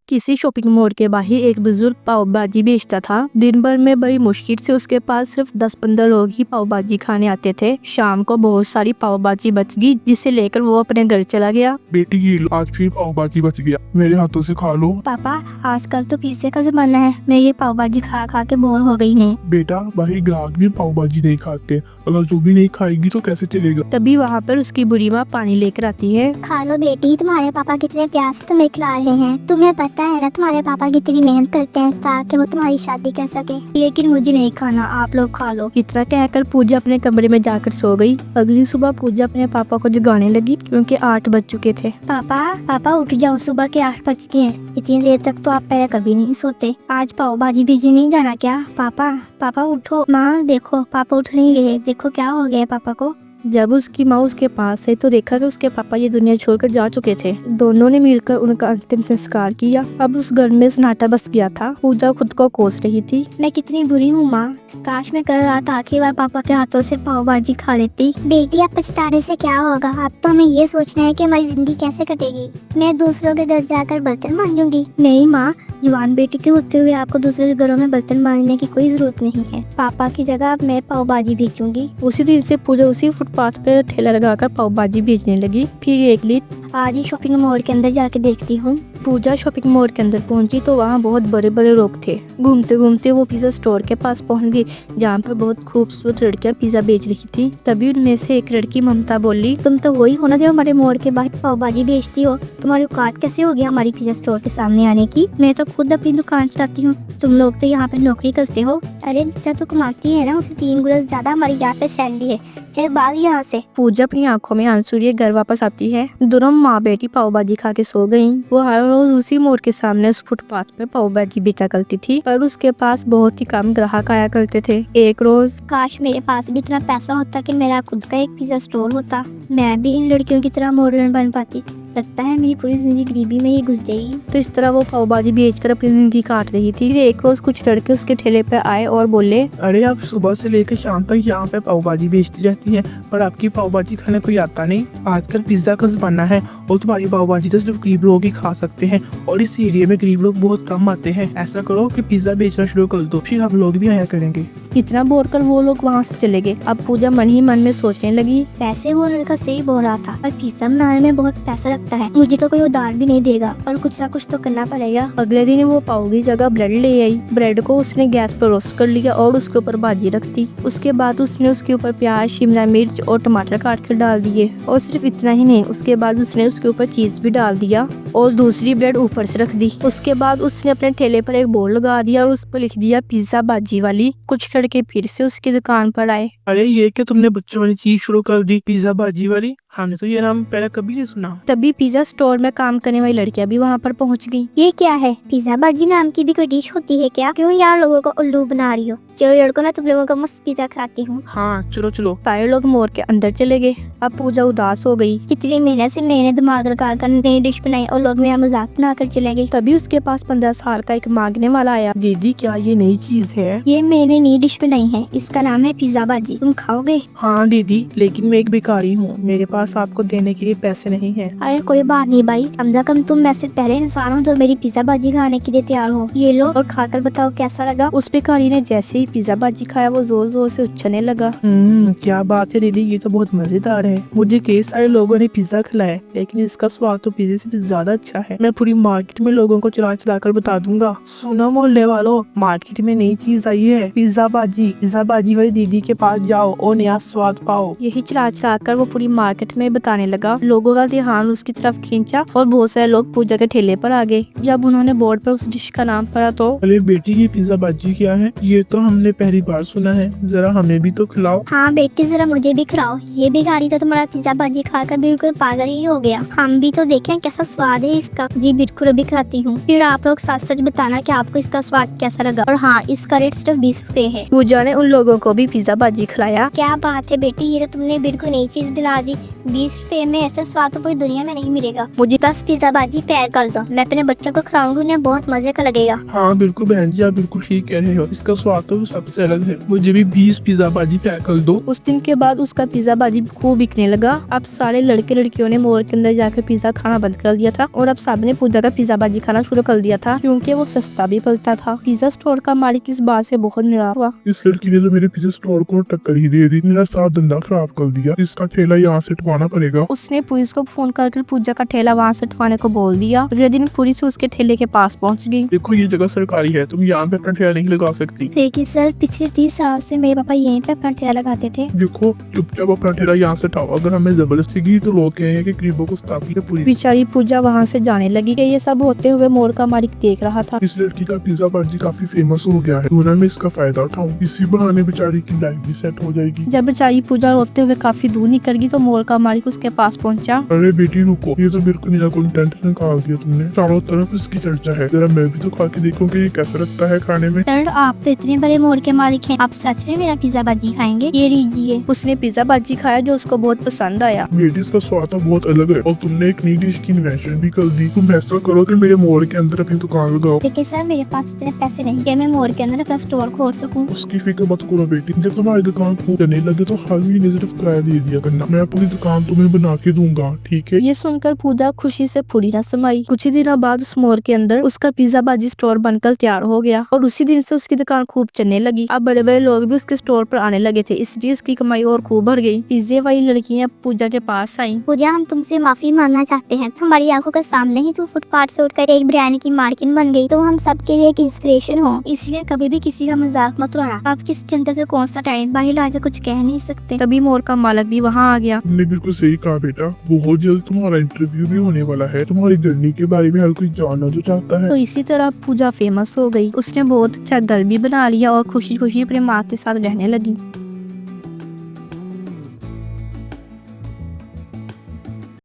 किसी shopping mall के बाहर एक बुजुर्ग पाव भाजी बेचता था। दिन भर में बड़ी मुश्किल से उसके पास सिर्फ 10-15 लोग ही पाव भाजी खाने आते थे। शाम को बहुत सारी पाव भाजी बच गई, जिसे लेकर वो अपने घर चला गया। बेटी ये लो, आज फिर पाव भाजी बच गया, मेरे हाथों से खा लो। पापा आजकल तो पिज्जे का जमाना है, मैं ये पाव भाजी खा खा के बोर हो गई हूँ। बेटा भाई ग्राहक भी पाव भाजी नहीं खाते, अगर तू भी नहीं खाएगी तो कैसे चलेगा। तभी वहाँ पर उसकी बुरी माँ पानी लेकर आती है। खा लो बेटी, तुम्हारे पापा कितने प्यार से तुम्हें खिला रहे हैं। तुम्हें पता है ना तुम्हारे पापा कितनी मेहनत करते हैं ताकि वो तुम्हारी शादी कर सके, लेकिन मुझे नहीं खाना, आप लोग खा लो। इतना कहकर पूजा अपने कमरे में जाकर सो गई। अगली सुबह पूजा अपने पापा को जगाने लगी क्योंकि 8 बज चुके थे। पापा उठ जाओ, सुबह के 8 बज गए हैं। इतनी देर तक तो आप पहले कभी नहीं सोते। आज पाव भाजी भेजने नहीं जाना क्या? पापा उठो। माँ देखो पापा उठ नहीं रहे, देखो क्या हो गया पापा को। जब उसकी माँ उसके पास है तो देखा कि उसके पापा ये दुनिया छोड़कर जा चुके थे। दोनों ने मिलकर उनका अंतिम संस्कार किया। अब उस घर में सन्नाटा बस गया था। पूजा खुद को कोस रही थी। मैं कितनी बुरी हूँ माँ, काश मैं कल रात आखिरी बार पापा के हाथों से पाव भाजी खा लेती। बेटी अब पछताने से क्या होगा, अब तो हमें ये सोचना है कि हमारी जिंदगी कैसे कटेगी। मैं दूसरों के घर जाकर बर्तन मांजूंगी। नहीं माँ, जवान बेटी के होते हुए आपको दूसरे घरों में बर्तन मांजने की कोई जरूरत नहीं है। पापा की जगह अब मैं पाव भाजी भेजूंगी। उसी दिन से पूजा उसी फुटपाथ पे ठेला लगाकर पाव भाजी बेचने लगी। फिर एक दिन आज ही शॉपिंग मॉल के अंदर जाके देखती हूँ। पूजा शॉपिंग मॉल के अंदर पहुंची तो वहाँ बहुत बड़े बड़े लोग थे। घूमते घूमते वो पिज्जा स्टोर के पास पहुंच गई, जहाँ पर बहुत खूबसूरत लड़कियां पिज्जा बेच रही थी। तभी उनमें से एक लड़की ममता बोली, तुम तो वही हो ना जो हमारे मॉल के बाहर पाव भाजी बेचती हो। तुम्हारी औकात कैसे हो गया हमारी पिज्जा स्टोर के सामने आने की? मैं तो खुद अपनी दुकान चलाती हूँ, तुम लोग तो यहाँ पे नौकरी करते हो। अरे जितना तो कमाती है ना, उसे 3 गुना ज्यादा हमारी यहाँ पे सैलरी है। चल भाग यहाँ से। पूजा अपनी आंखों में आंसू लिए घर वापस आती है। दोनों माँ बेटी पाव भाजी खा के सो गयी। वो हर रोज उसी मोड़ के सामने उस फुटपाथ पे पाव भाजी बेचा करती थी, पर उसके पास बहुत ही कम ग्राहक आया करते थे। एक रोज काश मेरे पास भी इतना पैसा होता कि मेरा खुद का एक पिज्जा स्टोर होता, मैं भी इन लड़कियों की तरह मॉडर्न बन पाती। लगता है मेरी पूरी जिंदगी गरीबी में ही गुजरेगी। तो इस तरह वो पाव भाजी बेचकर अपनी जिंदगी काट रही थी। एक रोज कुछ लड़के उसके ठेले पे आए और बोले, अरे आप सुबह से लेकर शाम तक यहाँ पे पाव भाजी बेचती रहती हैं, पर आपकी पाव भाजी खाने कोई आता नहीं। आजकल पिज्जा का जमाना है और तुम्हारी पाव भाजी तो सिर्फ गरीब लोग ही खा सकते हैं, और इस एरिया में गरीब लोग बहुत कम आते हैं। ऐसा करो कि पिज्जा बेचना शुरू कर दो, फिर हम लोग भी आया करेंगे। इतना बोलकर वो लोग वहाँ से चले गए। अब पूजा मन ही मन में सोचने लगी, वैसे वो लड़का सही बोल रहा था, पर पिज्जा बनाने में बहुत पैसा लगता है। मुझे तो कोई उधार भी नहीं देगा और कुछ ना कुछ तो करना पड़ेगा। अगले दिन वो पाव की जगह ब्रेड ले आई। ब्रेड को उसने गैस पर रोस्ट कर लिया और उसके ऊपर भाजी रख दी। उसके बाद उसने उसके ऊपर प्याज, शिमला मिर्च और टमाटर काट कर डाल दिए। और सिर्फ इतना ही नहीं, उसके बाद उसने उसके ऊपर चीज भी डाल दिया और दूसरी ब्रेड ऊपर से रख दी। उसके बाद उसने अपने ठेले पर एक बोर्ड लगा दिया और उस पर लिख दिया पिज्जा भाजी वाली। कुछ लड़के फिर से उसकी दुकान पर आए। अरे ये क्या तुमने बच्चों वाली चीज शुरू कर दी, पिज्जा भाजी वाली? हमने तो ये नाम पहले कभी नहीं सुना। तभी पिज्जा स्टोर में काम करने वाली लड़कियां भी वहाँ पर पहुँच गयी। ये क्या है? पिज्जा भाजी नाम की भी कोई डिश होती है क्या? क्यों यार लोगों को उल्लू बना रही हो? चलो लड़कों, मैं तुम लोगों को मस्त पिज्जा खिलाती हूँ। हाँ चलो चलो। सारे लोग मोर के अंदर चले गए। अब पूजा उदास हो गई। कितनी मेहनत से मैंने दिमाग लगा कर नई डिश बनाई और लोग मेरा मजाक बना कर चले गए। तभी उसके पास 15 साल का एक मांगने वाला आया। दीदी क्या ये नई चीज है? ये मैंने नई डिश बनाई है, इसका नाम है पिज्जा भाजी, तुम खाओगे? हाँ दीदी, लेकिन मैं एक भिखारी हूँ, मेरे पास आपको देने के लिए पैसे नहीं है। अरे कोई बात नहीं भाई, कम से कम तुम में से पहले इंसान हो जो मेरी पिज्जा भाजी खाने के लिए तैयार हो। ये लो और खाकर बताओ कैसा लगा। उस भिखारी ने जैसे ही पिज्जा भाजी खाया वो जोर जोर से उछलने लगा। क्या बात है दीदी, ये तो बहुत मजेदार है। मुझे कई सारे लोगों ने पिज्जा खिलाया, लेकिन इसका स्वाद तो पिज्जे से भी ज्यादा अच्छा है। मैं पूरी मार्केट में लोगों को चला चला कर बता दूंगा। सुनो मोहल्ले वालों, मार्केट में नई चीज आई है, पिज्जा भाजी। पिज्जा भाजी वाली दीदी के पास जाओ और नया स्वाद पाओ। यही चला चला कर वो पूरी मार्केट में बताने लगा। लोगों का ध्यान उसकी तरफ खींचा और बहुत सारे लोग पूजा के ठेले पर आ गए। जब उन्होंने बोर्ड पर उस डिश का नाम पढ़ा तो, अरे बेटी ये पिज्जा भाजी क्या है? ये तो हमने पहली बार सुना है, जरा हमें भी तो खिलाओ। हाँ बेटी जरा मुझे भी खिलाओ। ये भिखारी तो तुम्हारा पिज्जा भाजी खाकर बिल्कुल पागल ही हो गया। हम भी तो देखें कैसा स्वाद है इसका। जी बिल्कुल अभी खिलाती हूँ, फिर आप लोग सच सच बताना कि आपको इसका स्वाद कैसा लगा। और हाँ, इसका रेट सिर्फ 20 रुपए है। पूजा ने उन लोगों को भी पिज्जा भाजी खिलाया। क्या बात है बेटी, ये तो तुमने बिल्कुल नई चीज दिला दी। ₹20 में ऐसा स्वाद तो पूरी दुनिया में नहीं मिलेगा। मुझे 10 पिज्जा बाजी पैक कर दो, मैं अपने बच्चों को खिलाऊंगी, उन्हें बहुत मजे का लगेगा। हाँ बिल्कुल बहन जी, आप बिल्कुल ठीक कह रहे हो, इसका स्वाद तो सबसे अलग है। मुझे भी 20 पिज्जा बाजी पैक कर दो। उस दिन के बाद उसका पिज्जा बाजी खूब बिकने लगा। अब सारे लड़के लड़कियों ने मॉल के अंदर जाकर पिज्जा खाना बंद कर दिया था और अब सबने पूजा का पिज्जा बाजी खाना शुरू कर दिया था, क्योंकि वो सस्ता भी पड़ता था। पिज्जा स्टोर का मालिक इस बात से बहुत निराश हुआ। इस लड़की ने तो मेरे पिज्जा स्टोर को टक्कर ही दे दी, मेरा सारा धंधा खराब कर दिया। इसका ठेला यहाँ से हटवाना पड़ेगा। उसने पुलिस को फोन करके पूजा का ठेला वहाँ से हटवाने को बोल दिया। अगले दिन पुलिस उसके ठेले के पास पहुँच गई। देखो ये जगह सरकारी है, तुम यहाँ पे अपना ठेला नहीं लगा सकती। देखिए सर, पिछले 30 साल से मेरे पापा यहीं पे अपना ठेला लगाते थे। देखो चुपचाप अपना ठेला यहाँ से हटाओ, अगर हमें जबरदस्ती की तो लोग कहेंगे कि गरीबों को सताती है पुलिस। बेचारी पूजा वहाँ से जाने लगी। ये सब होते हुए मॉल का मालिक देख रहा था। इस लड़की का पिज्जा बाजी काफी फेमस हो गया है, क्यों ना मैं इसका फायदा उठाऊं, इसी बहाने बेचारी की लाइफ भी सेट हो जाएगी। जब बेचारी पूजा रोते हुए काफी दूर निकल गई तो मॉल का मालिक उसके पास पहुंचा। अरे बेटी रुको, ये तो बिल्कुल नया कंटेंट निकाल दिया तुमने, चारों तरफ इसकी चर्चा है, जरा मैं भी तो खा के देखूं कि ये कैसा लगता है खाने में। सर आप तो इतने बड़े मॉल के मालिक हैं, आप सच में मेरा पिज्जा बाजी खाएंगे? ये लीजिए। उसने पिज्जा बाजी खाया जो उसको बहुत पसंद आया। बेटी इसका स्वाद तो बहुत अलग है और तुमने एक नई डिश की इन्वेंशन भी कर दी। तुम ऐसा करो कि मेरे मॉल के अंदर अपनी दुकान लगाओ। लेकिन सर मेरे पास इतने पैसे नहीं कि मैं मॉल के अंदर अपना स्टोर खोल सकूं। उसकी फिक्र मत करो बेटी, जब तुम्हारी दुकान खूब चलने लगे तो हर महीने सिर्फ किराया दे दिया करना, मैं पूरी दुकान तुम्हें बना के दूंगा, ठीक है? ये सुनकर पूजा खुशी से पूरी न समाई। कुछ ही दिनों बाद उस मॉल के अंदर उसका पिज्जा बाजी स्टोर बनकर तैयार हो गया और उसी दिन से उसकी दुकान खूब चलने लगी। अब बड़े बड़े लोग भी उसके स्टोर पर आने लगे थे, इसलिए उसकी कमाई और खूब बढ़ गई। पिज्जे वाली लड़कियां पूजा के पास आई। पूजा, हम तुमसे माफी मांगना चाहते हैं, हमारी आंखों के सामने ही तू फुटपाथ से उठकर एक बिरयानी की मार्किन बन गई, तो हम सबके लिए एक इंस्पिरेशन हो, इसलिए कभी भी किसी का मजाक मत उड़ाना। आप किस चिंता से कौन सा टाइम बाहर लाकर कुछ कह नहीं सकते। तभी मॉल का मालिक भी वहाँ आ गया। तुमने बिल्कुल सही कहा बेटा, बहुत जल्द तुम्हारा इंटरव्यू भी होने वाला है, तुम्हारी जर्नी के बारे में हर कोई जानना जो चाहता है। तो इसी तरह पूजा फेमस हो गई। उसने बहुत अच्छा घर भी बना लिया और खुशी खुशी अपने माँ के साथ रहने लगी।